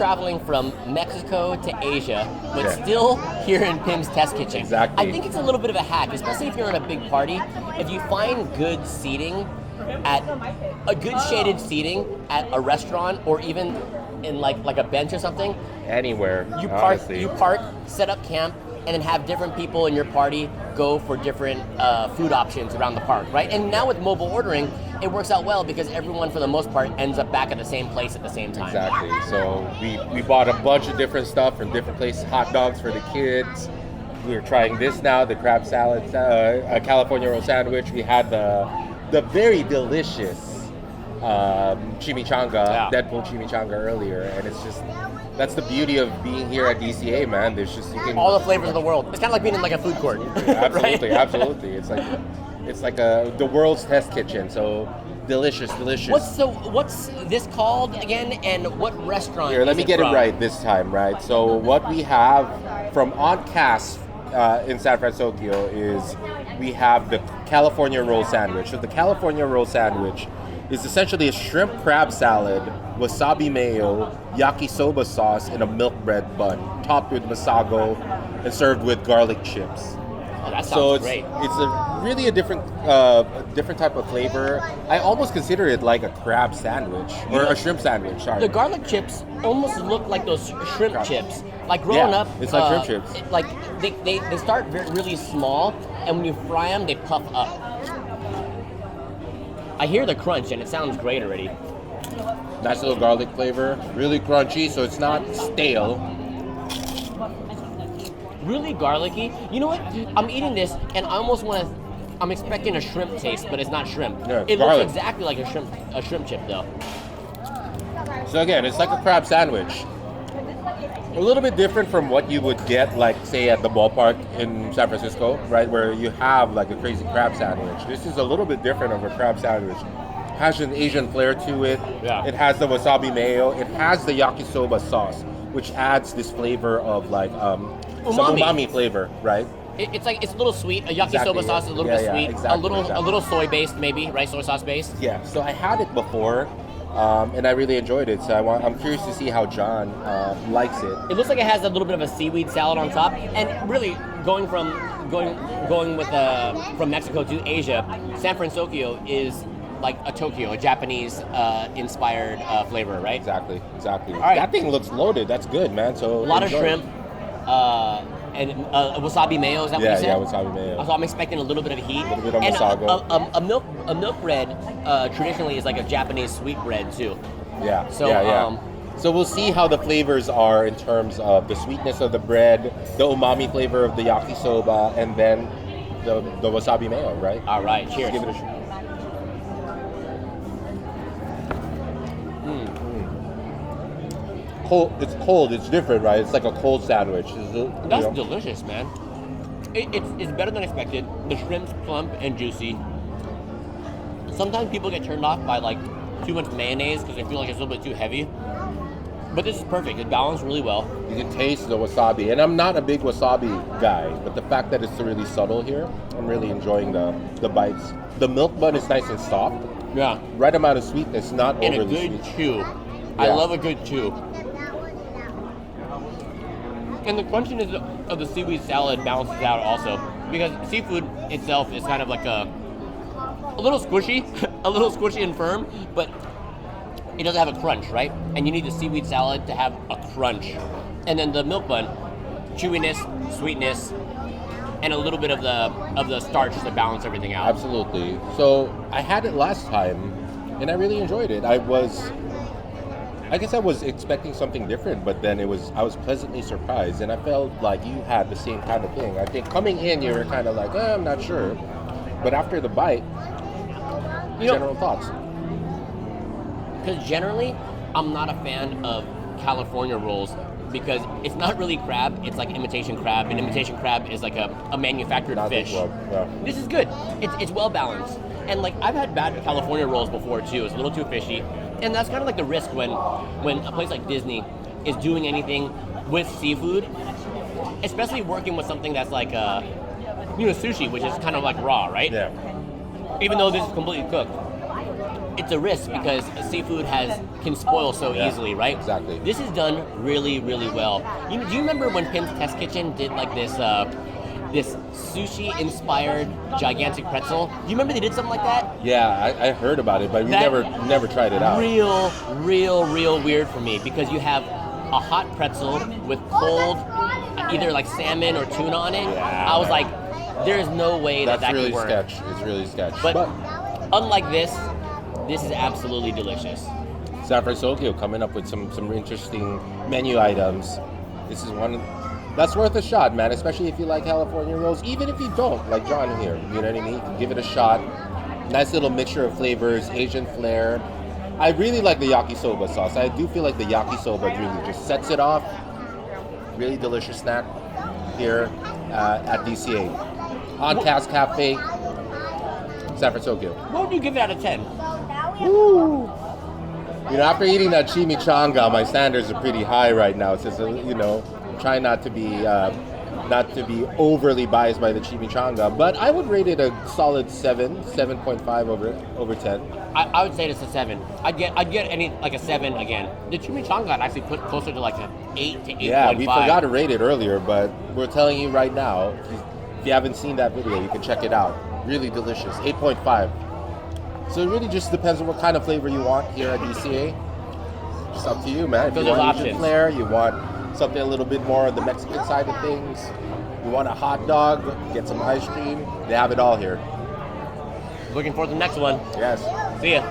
traveling from Mexico to Asia, but still here in Pim's Test Kitchen. Exactly. I think it's a little bit of a hack, especially if you're in a big party. If you find good seating at a good shaded seating at a restaurant or even in like a bench or something, Anywhere, you park, set up camp, and then have different people in your party go for different food options around the park, right? And now with mobile ordering, it works out well because everyone, for the most part, ends up back at the same place at the same time. Exactly. So we bought a bunch of different stuff from different places. Hot dogs for the kids. We were trying this now, the crab salad, a California roll sandwich. We had the very delicious chimichanga, Deadpool chimichanga earlier, and it's just, that's the beauty of being here at DCA, man. There's just, you can, all the flavors of the world. It's kind of like being in like a food court. Absolutely, right? absolutely. It's like the world's test kitchen. So delicious. What's this called again, and what restaurant? Here, let me get from? it right this time, right? So what we have from Aunt Cass in San Francisco is we have the California roll sandwich. So the California roll sandwich is essentially a shrimp crab salad, wasabi mayo, yakisoba sauce, and a milk bread bun, topped with Masago and served with garlic chips. Oh, that sounds great. It's a really a different type of flavor. I almost consider it like a crab sandwich or a shrimp sandwich. Sorry. The garlic chips almost look like those shrimp chips. Like growing up, it's like shrimp chips. Like they start really small, and when you fry them, they puff up. I hear the crunch, and it sounds great already. Nice little garlic flavor, really crunchy, so it's not stale. Really garlicky. You know what? I'm eating this, and I almost want to. I'm expecting a shrimp taste, but it's not shrimp. Yeah, it garlic. looks exactly like a shrimp chip, though. So again, it's like a crab sandwich. A little bit different from what you would get, like, say, at the ballpark in San Francisco, right, where you have, like, a crazy crab sandwich. This is a little bit different of a crab sandwich. Has an Asian flair to it. Yeah. It has the wasabi mayo. It has the yakisoba sauce, which adds this flavor of, like, some umami flavor, right? It's a little sweet. A yakisoba sauce is a little bit sweet. Exactly, a little soy based, maybe, right? Soy sauce based. Yeah. So I had it before, and I really enjoyed it. So I'm curious to see how John likes it. It looks like it has a little bit of a seaweed salad on top, and really going from Mexico to Asia, San Francisco is like a Tokyo, a Japanese inspired flavor, right? Exactly. All right. That thing looks loaded. That's good, man. So A lot of enjoy. shrimp. And wasabi mayo, is that what you said? Yeah, wasabi mayo. So I'm expecting a little bit of heat. A little bit of and Masago. A milk bread traditionally is like a Japanese sweet bread too. Yeah. So, so we'll see how the flavors are in terms of the sweetness of the bread, the umami flavor of the yakisoba, and then the wasabi mayo, right? All right, cheers. Let's give it a shot. It's cold. It's different, right? It's like a cold sandwich. That's delicious, man. It's better than expected. The shrimp's plump and juicy. Sometimes people get turned off by like too much mayonnaise because they feel like it's a little bit too heavy. But this is perfect. It's balanced really well. You can taste the wasabi, and I'm not a big wasabi guy, but the fact that it's really subtle here, I'm really enjoying the bites. The milk bun is nice and soft. Yeah. Right amount of sweetness, not And a overly good sweet. chew. I love a good chew. And the crunchiness of the seaweed salad balances out also, because seafood itself is kind of like a little squishy, and firm, but it doesn't have a crunch, right? And you need the seaweed salad to have a crunch. And then the milk bun, chewiness, sweetness, and a little bit of the starch to balance everything out. Absolutely. So I had it last time, and I really enjoyed it. I guess I was expecting something different, but then I was pleasantly surprised, and I felt like you had the same kind of thing. I think coming in, you were kind of like, I'm not sure, but after the bite, general thoughts. Because generally, I'm not a fan of California rolls because it's not really crab, it's like imitation crab, and imitation crab is like a manufactured fish. This is good. It's well balanced. And like I've had bad California rolls before too. It's a little too fishy. And that's kind of like the risk when a place like Disney is doing anything with seafood, especially working with something that's like sushi, which is kind of like raw, right? Yeah. Even though this is completely cooked. it's a risk because seafood can spoil so easily, right? Exactly. This is done really, really well. Do you remember when Pim's Test Kitchen did like this sushi-inspired gigantic pretzel? Do you remember they did something like that? Yeah, I heard about it, but we That- never tried it out. Real weird for me because you have a hot pretzel with cold, either like salmon or tuna on it. Yeah, I was man. like, there's no way That's that really could work. sketch. It's really sketch. But unlike this is absolutely delicious. San Francisco coming up with some interesting menu items. This is one that's worth a shot, man, especially if you like California rolls. Even if you don't, like John here, you know what I mean? You can give it a shot. Nice little mixture of flavors, Asian flair. I really like the yakisoba sauce. I do feel like the yakisoba really just sets it off. Really delicious snack here at DCA. On Cass Cafe, San Francisco. What would you give it out of 10? Woo! You know, after eating that chimichanga, my standards are pretty high right now. It's just, you know, try not to be overly biased by the chimichanga, but I would rate it a solid 7.5 over 10. I would say it's a 7. I'd get any like a 7 again. The chimichanga I'd actually put closer to like an 8 to 8.5. Yeah, we forgot to rate it earlier, but we're telling you right now, if you haven't seen that video, you can check it out. Really delicious, 8.5. So it really just depends on what kind of flavor you want here at DCA. It's up to you, man. If So you there's want Asian options. flair, you want something a little bit more on the Mexican side of things, you want a hot dog, get some ice cream, they have it all here. Looking forward to the next one. Yes. See ya.